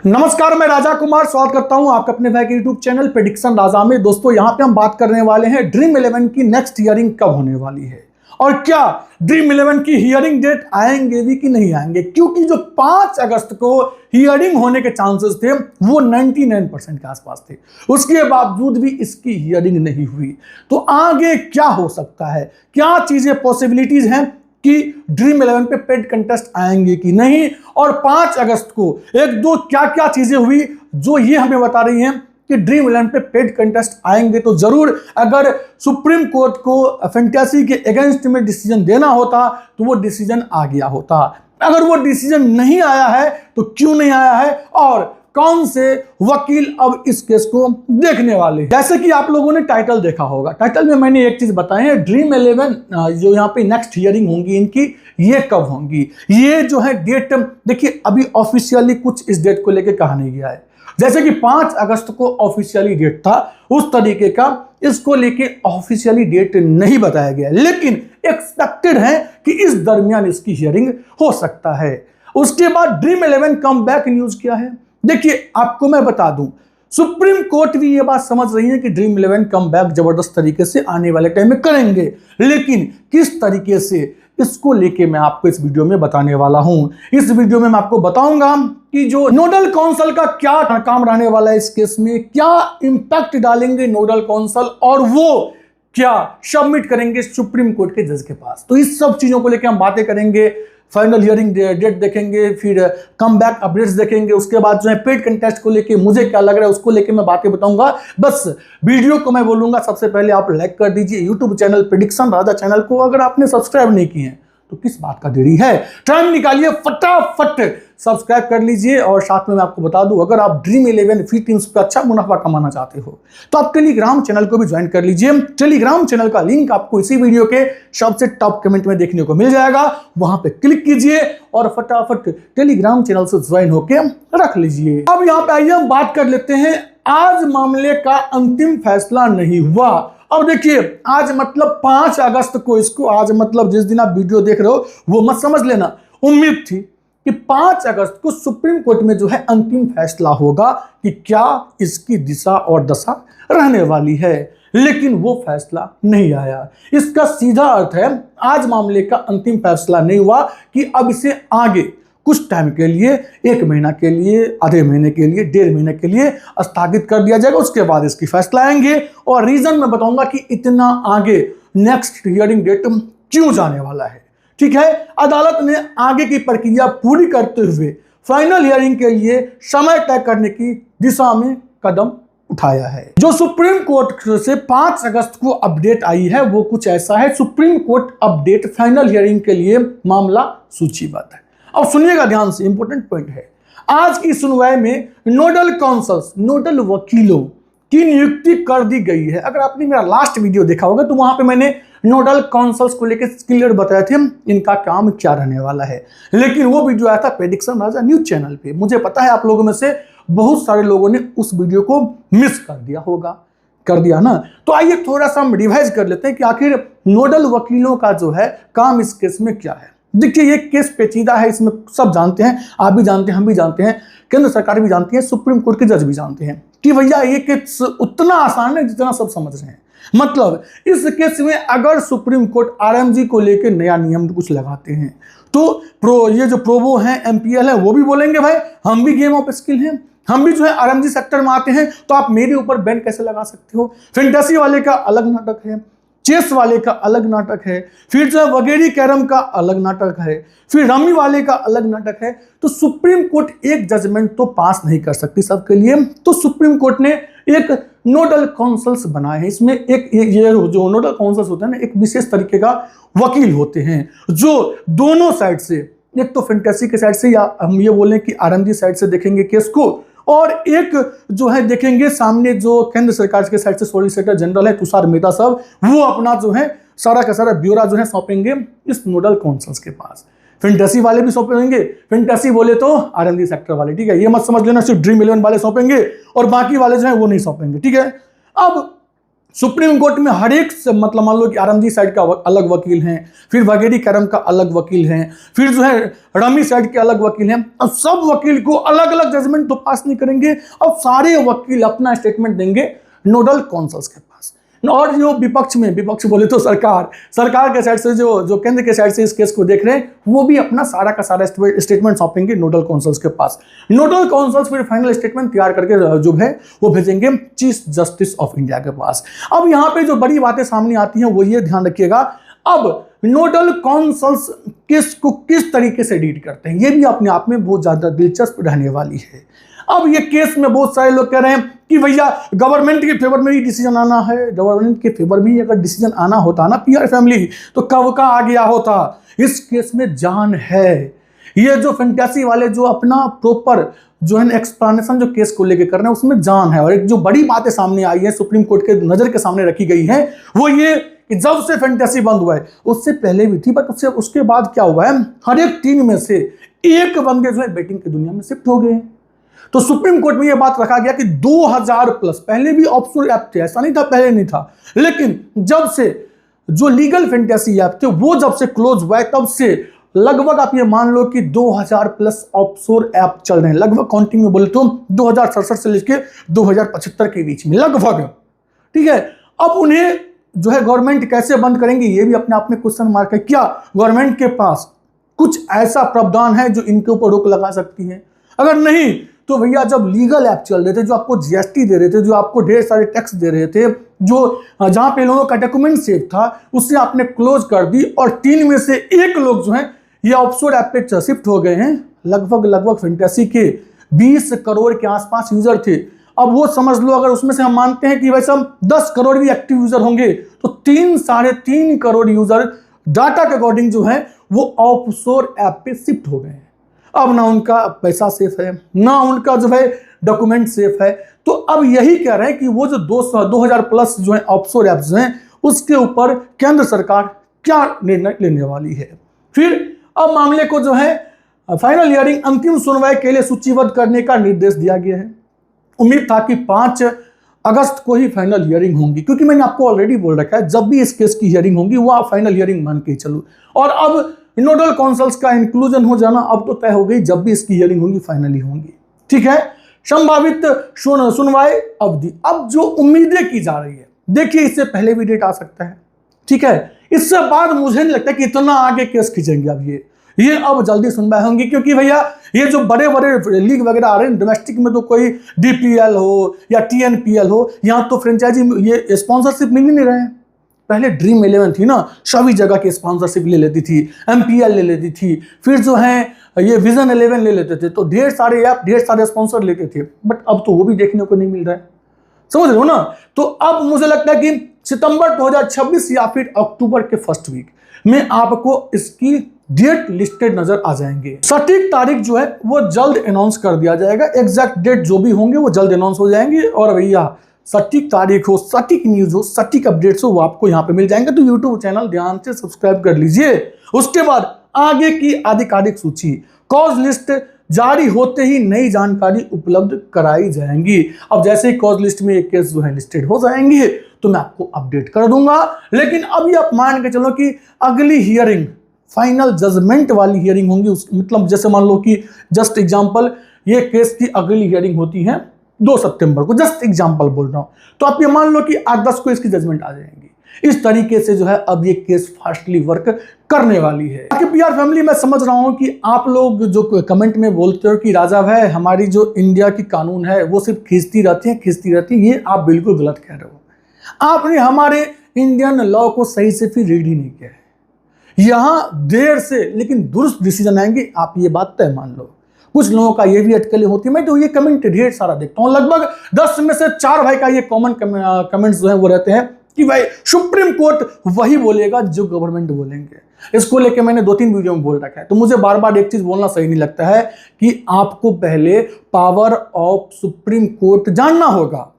नमस्कार, मैं राजा कुमार स्वागत करता हूं आपका अपने भाई के यूट्यूब चैनल प्रेडिक्शन राजा में। दोस्तों, यहां पे हम बात करने वाले हैं ड्रीम 11 की नेक्स्ट हियरिंग कब होने वाली है और क्या ड्रीम 11 की हियरिंग डेट आएंगे भी कि नहीं आएंगे, क्योंकि जो 5 अगस्त को हियरिंग होने के चांसेस थे वो 99% के आसपास थे। उसके बावजूद भी इसकी हियरिंग नहीं हुई। तो आगे क्या हो सकता है, क्या चीजें पॉसिबिलिटीज हैं कि ड्रीम 11 पे पेड कंटेस्ट आएंगे कि नहीं, और 5 अगस्त को एक दो क्या क्या चीजें हुई जो ये हमें बता रही हैं कि ड्रीम 11 पे पेड कंटेस्ट आएंगे। तो जरूर अगर सुप्रीम कोर्ट को फैंटेसी के अगेंस्ट में डिसीजन देना होता तो वो डिसीजन आ गया होता। अगर वो डिसीजन नहीं आया है तो क्यों नहीं आया है और कौन से वकील अब इस केस को देखने वाले हैं। जैसे कि आप लोगों ने टाइटल देखा होगा, टाइटल में मैंने एक चीज बताई है, ड्रीम 11 जो यहाँ पे नेक्स्ट हियरिंग होंगी इनकी, ये कब होंगी। ये जो है डेट, देखिए अभी ऑफिशियली कुछ इस डेट को लेकर कहा नहीं गया है। जैसे कि 5 अगस्त को ऑफिशियली डेट था, उस तरीके का इसको लेके ऑफिशियली डेट नहीं बताया गया, लेकिन एक्सपेक्टेड है कि इस दरमियान इसकी हियरिंग हो सकता है। उसके बाद ड्रीम 11 कम बैक न्यूज क्या है। देखिए आपको मैं बता दूं, सुप्रीम कोर्ट भी ये बात समझ रही है कि ड्रीम 11 कम बैक जबरदस्त तरीके से आने वाले टाइम में करेंगे, लेकिन किस तरीके से, इसको लेके मैं आपको इस वीडियो में बताने वाला हूं। इस वीडियो में मैं आपको बताऊंगा कि जो नोडल काउंसिल का क्या काम रहने वाला है इस केस में, क्या इंपैक्ट डालेंगे नोडल काउंसिल और वो क्या सबमिट करेंगे सुप्रीम कोर्ट के जज के पास। तो इस सब चीजों को लेकर हम बातें करेंगे, फाइनल हियरिंग डेट देखेंगे, फिर कम बैक अपडेट्स देखेंगे, उसके बाद जो है पेड कंटेस्ट को लेके मुझे क्या लग रहा है उसको लेके मैं बातें बताऊंगा। बस वीडियो को मैं बोलूंगा सबसे पहले आप लाइक कर दीजिए यूट्यूब चैनल प्रेडिक्शन राजा चैनल को। अगर आपने सब्सक्राइब नहीं किए हैं तो किस बात का देरी है, टाइम निकालिए फटाफट सब्सक्राइब कर लीजिए। और साथ में मैं आपको बता दूं, अगर आप ड्रीम 11 फ्री टीम्स पे अच्छा मुनाफा कमाना चाहते हो तो आप टेलीग्राम चैनल को भी ज्वाइन कर लीजिए। टेलीग्राम चैनल का लिंक आपको इसी वीडियो के सबसे टॉप कमेंट में देखने को मिल जाएगा, वहां पे क्लिक कीजिए और फटाफट टेलीग्राम चैनल से ज्वाइन होकर रख लीजिए। अब यहाँ पे आइए हम बात कर लेते हैं, आज मामले का अंतिम फैसला नहीं हुआ। अब देखिए आज मतलब 5 अगस्त को इसको, आज मतलब जिस दिन आप वीडियो देख रहे हो वो मत समझ लेना, उम्मीद थी कि 5 अगस्त को सुप्रीम कोर्ट में जो है अंतिम फैसला होगा कि क्या इसकी दिशा और दशा रहने वाली है, लेकिन वो फैसला नहीं आया। इसका सीधा अर्थ है आज मामले का अंतिम फैसला नहीं हुआ कि अब इसे आगे कुछ टाइम के लिए, 1 महीना के लिए, आधे महीने के लिए, 1.5 महीने के लिए स्थगित कर दिया जाएगा। उसके बाद इसकी फैसला आएंगे और रीजन मैं बताऊंगा कि इतना आगे नेक्स्ट हियरिंग डेट क्यों जाने वाला है। ठीक है, अदालत ने आगे की प्रक्रिया पूरी करते हुए फाइनल हियरिंग के लिए समय तय करने की दिशा में कदम उठाया है। जो सुप्रीम कोर्ट से 5 अगस्त को अपडेट आई है वो कुछ ऐसा है, supreme court update final hearing के लिए मामला सूचीबद्ध है। अब सुनिएगा ध्यान से, इंपॉर्टेंट पॉइंट है। आज की सुनवाई में नोडल काउंसिल्स, नोडल वकीलों की नियुक्ति कर दी गई है। अगर आपने मेरा लास्ट वीडियो देखा होगा तो वहां पे मैंने नोडल काउंसिल्स को लेकर क्लियर बताए थे इनका काम क्या रहने वाला है, लेकिन वो वीडियो आया था प्रेडिक्शन राजा न्यूज चैनल पे। मुझे पता है आप लोगों में से बहुत सारे लोगों ने उस वीडियो को मिस कर दिया होगा, कर दिया ना। तो आइए थोड़ा सा हम रिवाइज कर लेते हैं कि आखिर नोडल वकीलों का जो है काम इस केस में क्या है। देखिए ये केस पेचीदा है, इसमें सब जानते हैं, आप भी जानते हैं, हम भी जानते हैं, केंद्र सरकार भी जानती है, सुप्रीम कोर्ट के जज भी जानते हैं कि भैया ये केस उतना आसान है जितना सब समझ रहे हैं। मतलब इस केस में अगर सुप्रीम कोर्ट आरएमजी को लेकर नया नियम कुछ लगाते हैं तो ये जो प्रोबो हैं, एमपीएल है, वो भी बोलेंगे भाई हम भी गेम ऑफ स्किल हैं, हम भी जो है आरएमजी सेक्टर में आते हैं, तो आप मेरे ऊपर बैन कैसे लगा सकते हो। फैंटेसी वाले का अलग नाटक है, चेस वाले का अलग नाटक है, फिर जो है वगैरह कैरम का अलग नाटक है, फिर रमी वाले का अलग नाटक है। तो सुप्रीम कोर्ट एक जजमेंट तो पास नहीं कर सकती सबके लिए, तो सुप्रीम कोर्ट ने एक नोडल काउंसिल्स बनाए हैं। इसमें एक ये जो नोडल काउंसिल्स होते हैं ना, एक विशेष तरीके का वकील होते हैं जो दोनों साइड से, एक तो फैंटेसी के साइड से या हम ये बोलें कि आरएमजी साइड से देखेंगे केस को, और एक जो है देखेंगे सामने जो केंद्र सरकार के साइड से सॉलिसिटर जनरल है तुषार मेहता साहब, वो अपना जो है सारा का सारा ब्यौरा जो है सौंपेंगे इस नोडल काउंसिल्स के पास। फैंटेसी वाले भी सौंपेंगे, फैंटेसी बोले तो आरएमजी सेक्टर वाले, ठीक है, ये मत समझ लेना सिर्फ ड्रीम 11 वाले सौंपेंगे और बाकी वाले जो है वो नहीं सौंपेंगे, ठीक है। अब सुप्रीम कोर्ट में हर एक मतलब मान लो कि आरएमजी साइड का अलग वकील हैं, फिर वगेरी करम का अलग वकील हैं, फिर जो है रमी साइड के अलग वकील हैं। अब सब वकील को अलग अलग जजमेंट तो पास नहीं करेंगे। अब सारे वकील अपना स्टेटमेंट देंगे नोडल काउंसिल्स के पास। और जो विपक्ष बोले तो सरकार के साइड से जो केंद्र के साइड से इस केस को देख रहे हैं, वो भी अपना सारा का सारा स्टेटमेंट सौंपेंगे नोडल काउंसिल्स के पास। नोडल काउंसिल्स फिर फाइनल स्टेटमेंट तैयार करके जो है वो भेजेंगे चीफ जस्टिस ऑफ इंडिया के पास। अब यहाँ पे जो बड़ी बातें सामने आती हैं वो ये ध्यान रखिएगा, अब नोडल काउंसिल्स केस को किस तरीके से डील करते हैं, ये भी अपने आप में बहुत ज्यादा दिलचस्प रहने वाली है। अब ये केस में बहुत सारे लोग कह रहे हैं कि भैया गवर्नमेंट के फेवर में ही डिसीजन आना है। गवर्नमेंट के फेवर में ही अगर डिसीजन आना होता ना पीआर फैमिली, तो कब का आ गया होता। इस केस में जान है। ये जो फैंटेसी वाले जो अपना प्रॉपर जो है एक्सप्लेनेशन जो केस को लेके कर रहे हैं उसमें जान है। और एक जो बड़ी बातें सामने आई है, सुप्रीम कोर्ट के नजर के सामने रखी गई है, वो ये कि जब से फैंटेसी बंद हुआ है, उससे पहले भी थी, बट उसके बाद क्या हुआ है, हर एक 3 में से 1 बंदे जो है बेटिंग की दुनिया में शिफ्ट हो गए हैं। तो सुप्रीम कोर्ट में यह बात रखा गया कि 2000 प्लस, पहले भी ऑफशोर ऐप थे, ऐसा नहीं था पहले नहीं था, लेकिन जब से जो लीगल फैंटेसी ऐप थे वो जब से क्लोज हुआ है, तब से लगभग आप ये मान लो कि 2000 प्लस ऑफशोर ऐप चल रहे हैं। लगभग काउंटिंग में बोले तो 2067 से लेकर 2075 के बीच में लगभग, ठीक है। अब उन्हें जो है गवर्नमेंट कैसे बंद करेंगे, ये भी अपने आप में क्वेश्चन मार्क है। क्या गवर्नमेंट के पास कुछ ऐसा प्रावधान है जो इनके ऊपर रोक लगा सकती है? अगर नहीं तो भैया जब लीगल ऐप चल रहे थे, जो आपको जीएसटी दे रहे थे, जो आपको ढेर सारे टैक्स दे रहे थे, जो जहां पे लोगों का डॉक्यूमेंट सेफ था, उससे आपने क्लोज कर दी और 3 में से 1 लोग जो हैं ये ऑफशोर ऐप पे शिफ्ट हो गए हैं। लगभग फैंटेसी के 20 करोड़ के आसपास यूजर थे। अब वो समझ लो, अगर उसमें से हम मानते हैं कि वैसे हम 10 करोड़ भी एक्टिव यूजर होंगे, तो 3-3.5 करोड़ यूजर डाटा के अकॉर्डिंग जो है वो ऑफशोर ऐप पे शिफ्ट हो गए हैं। अब ना उनका पैसा सेफ है, ना उनका जो है डॉक्यूमेंट सेफ है। तो अब यही कह रहे हैं कि वो जो 2000 प्लस जो है ऑफशोर ऐप्स हैं, उसके ऊपर केंद्र सरकार क्या निर्णय लेने वाली है। फिर अब मामले को जो है फाइनल हियरिंग, अंतिम सुनवाई के लिए सूचीबद्ध करने का निर्देश दिया गया है। उम्मीद था कि 5 अगस्त को ही फाइनल हियरिंग होंगी, क्योंकि मैंने आपको ऑलरेडी बोल रखा है जब भी इस केस की हियरिंग होगी वो आप फाइनल हियरिंग मान के चलो। और अब नोडल काउंसिल्स का इंक्लूजन हो जाना अब तो तय हो गई, जब भी इसकी हियरिंग होगी फाइनली होंगी, ठीक है। संभावित सुनवाई अवधि, अब जो उम्मीदें की जा रही है, देखिए इससे पहले भी डेट आ सकता है, ठीक है। इससे बाद मुझे नहीं लगता कि इतना आगे केस खींचेंगे अब ये अब जल्दी सुनवाई होंगी, क्योंकि भैया ये जो बड़े बड़े लीग वगैरह आ रहे हैं डोमेस्टिक में, तो कोई डीपीएल हो या टीएनपीएल हो, यहाँ तो फ्रेंचाइजी ये स्पॉन्सरशिप मिल ही नहीं रहे हैं। पहले ड्रीम 11 थी ना, सभी जगह की स्पॉन्सरशिप ले लेती थी, एमपीएल ले लेती थी, फिर जो है ये विजन 11 ले लेते थे, तो ढेर सारे ऐप ढेर सारे स्पॉन्सर लेते थे। बट अब तो वो भी देखने को नहीं मिल रहा है, समझ रहे हो ना। तो अब मुझे लगता है कि सितंबर 2026 या फिर अक्टूबर के फर्स्ट वीक में आपको इसकी डेट लिस्टेड नजर आ जाएंगे। सटीक तारीख जो है वो जल्द अनाउंस कर दिया जाएगा। एग्जैक्ट डेट जो भी होंगे वो जल्द अनाउंस हो जाएंगे। और भैया सटीक तारीख हो, सटीक न्यूज हो, सटीक अपडेट्स हो, वो आपको यहाँ पे मिल जाएंगे। तो यूट्यूब चैनल ध्यान से सब्सक्राइब कर लीजिए। उसके बाद आगे की आधिकारिक सूची, कॉज लिस्ट जारी होते ही नई जानकारी उपलब्ध कराई जाएंगी। अब जैसे ही कॉज लिस्ट में एक केस जो है लिस्टेड हो जाएंगे तो मैं आपको अपडेट कर दूंगा। लेकिन अभी आप मान के चलो कि अगली हियरिंग फाइनल जजमेंट वाली हियरिंग होंगी। मतलब जैसे मान लो कि जस्ट एग्जांपल ये केस की अगली हियरिंग होती है 2 सितंबर को, जस्ट एग्जांपल बोल रहा हूं, तो आप ये मान लो कि 8-10 को इसकी जजमेंट आ जाएंगी। इस तरीके से जो है अब ये केस फास्टली वर्क करने वाली है। बाकी पीआर फैमिली, मैं समझ रहा हूं कि आप लोग जो कमेंट में बोलते हो कि राजा भाई हमारी जो इंडिया की कानून है वो सिर्फ खींचती रहती है, ये आप बिल्कुल गलत कह रहे हो। आपने हमारे इंडियन लॉ को सही से फिर रीड ही नहीं किया है। यहां देर से लेकिन दुरुस्त डिसीजन आएंगे, आप ये बात तय मान लो। कुछ लोगों का ये भी अटकलें होती है। मैं तो ये कमेंट ढेर सारा देखता हूं, लगभग 10 में से 4 भाई का ये कॉमन कमेंट्स जो है वो रहते हैं कि भाई सुप्रीम कोर्ट वही बोलेगा जो गवर्नमेंट बोलेंगे। इसको लेके मैंने 2-3 वीडियो में बोल रखा है। तो मुझे बार बार एक चीज बोलना सही नहीं लगता है कि आपको पहले पावर ऑफ सुप्रीम कोर्ट जानना होगा।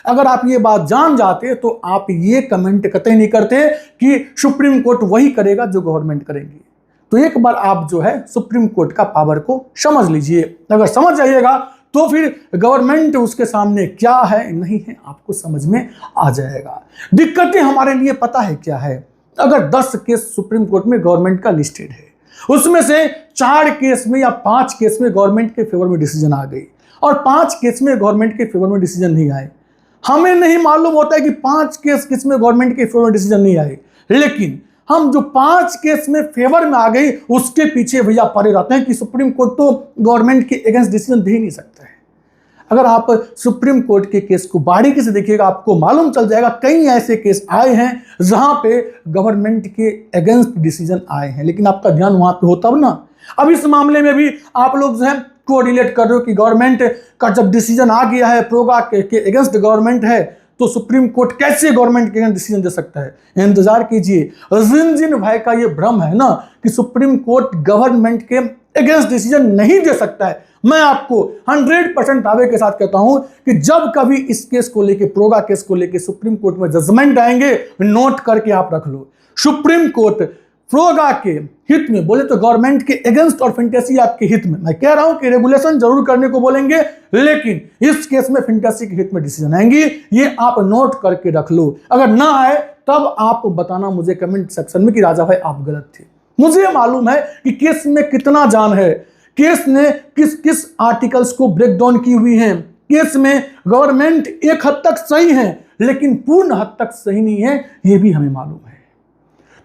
अगर आप ये बात जान जाते तो आप ये कमेंट कतई नहीं करते कि सुप्रीम कोर्ट वही करेगा जो गवर्नमेंट करेगी। तो एक बार आप जो है सुप्रीम कोर्ट का पावर को समझ लीजिए। अगर समझ जाइएगा तो फिर गवर्नमेंट उसके सामने क्या है नहीं है आपको समझ में आ जाएगा। दिक्कतें हमारे लिए पता है क्या है। अगर 10 केस सुप्रीम कोर्ट में गवर्नमेंट का लिस्टेड है, उसमें से 4 केस में या 5 केस में गवर्नमेंट के फेवर में डिसीजन आ गई और 5 केस में गवर्नमेंट के फेवर में डिसीजन नहीं आए। हमें नहीं मालूम होता है कि 5 केस किस में गवर्नमेंट के फेवर में डिसीजन नहीं आए, लेकिन हम जो 5 केस में फेवर में आ गई उसके पीछे भैया पड़े रहते हैं कि सुप्रीम कोर्ट तो गवर्नमेंट के अगेंस्ट डिसीजन दे ही नहीं सकता है। अगर आप सुप्रीम कोर्ट के केस को बारीकी से देखिएगा आपको मालूम चल जाएगा कई ऐसे केस आए हैं जहां पे गवर्नमेंट के अगेंस्ट डिसीजन आए हैं, लेकिन आपका ध्यान वहां पे होता ना। अब इस मामले में भी आप लोग जो है को रिलेट कर रहे हो कि गवर्नमेंट का जब डिसीजन आ गया है प्रोगा के अगेंस्ट गवर्नमेंट है तो सुप्रीम कोर्ट कैसे गवर्नमेंट के अगेंस्ट डिसीजन दे सकता है। इंतजार कीजिए। जिन भाई का ये भ्रम है ना कि सुप्रीम कोर्ट गवर्नमेंट के अगेंस्ट डिसीजन नहीं दे सकता है, मैं आपको 100% दावे के साथ कहता हूं कि जब कभी इस केस को लेके प्रोगा केस को लेके सुप्रीम कोर्ट में जजमेंट आएंगे नोट करके आप रख लो। सुप्रीम कोर्ट प्रोगा के हित में बोले तो गवर्नमेंट के अगेंस्ट और फैंटेसी एक्ट के हित में, मैं कह रहा हूं कि रेगुलेशन जरूर करने को बोलेंगे लेकिन इस केस में फैंटेसी के हित में डिसीजन आएंगी, ये आप नोट करके रख लो। अगर ना आए तब आप बताना मुझे कमेंट सेक्शन में कि राजा भाई आप गलत थे। मुझे मालूम है कि केस में कितना जान है, केस ने किस किस आर्टिकल्स को ब्रेक डाउन की हुई है, केस में गवर्नमेंट एक हद तक सही है लेकिन पूर्ण हद तक सही नहीं है, यह भी हमें मालूम है।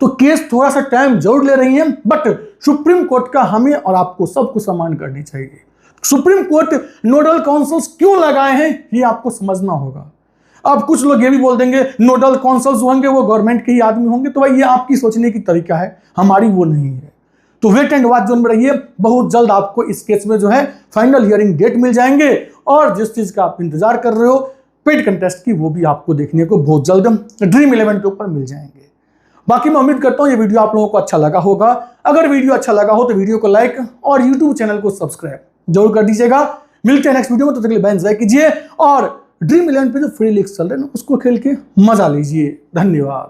तो केस थोड़ा सा टाइम जरूर ले रही है बट सुप्रीम कोर्ट का हमें और आपको सबको सम्मान करनी चाहिए। सुप्रीम कोर्ट नोडल काउंसिल्स क्यों लगाए हैं ये आपको समझना होगा। अब कुछ लोग ये भी बोल देंगे नोडल काउंसिल्स होंगे वो गवर्नमेंट के ही आदमी होंगे, तो भाई ये आपकी सोचने की तरीका है, हमारी वो नहीं है। तो वेट एंड वॉच जोन में रहिए, बहुत जल्द आपको इस केस में जो है फाइनल हियरिंग डेट मिल जाएंगे और जिस चीज का आप इंतजार कर रहे हो पेड कंटेस्ट की वो भी आपको देखने को बहुत जल्द ड्रीम 11 के ऊपर मिल जाएंगे। बाकी मैं उम्मीद करता हूं ये वीडियो आप लोगों को अच्छा लगा होगा। अगर वीडियो अच्छा लगा हो तो वीडियो को लाइक और यूट्यूब चैनल को सब्सक्राइब जरूर कर दीजिएगा। मिलते हैं नेक्स्ट वीडियो में, तो तक के लिए एंजॉय कीजिए और ड्रीम 11 पे जो फ्री लीग चल रहे हैं उसको खेल के मजा लीजिए। धन्यवाद।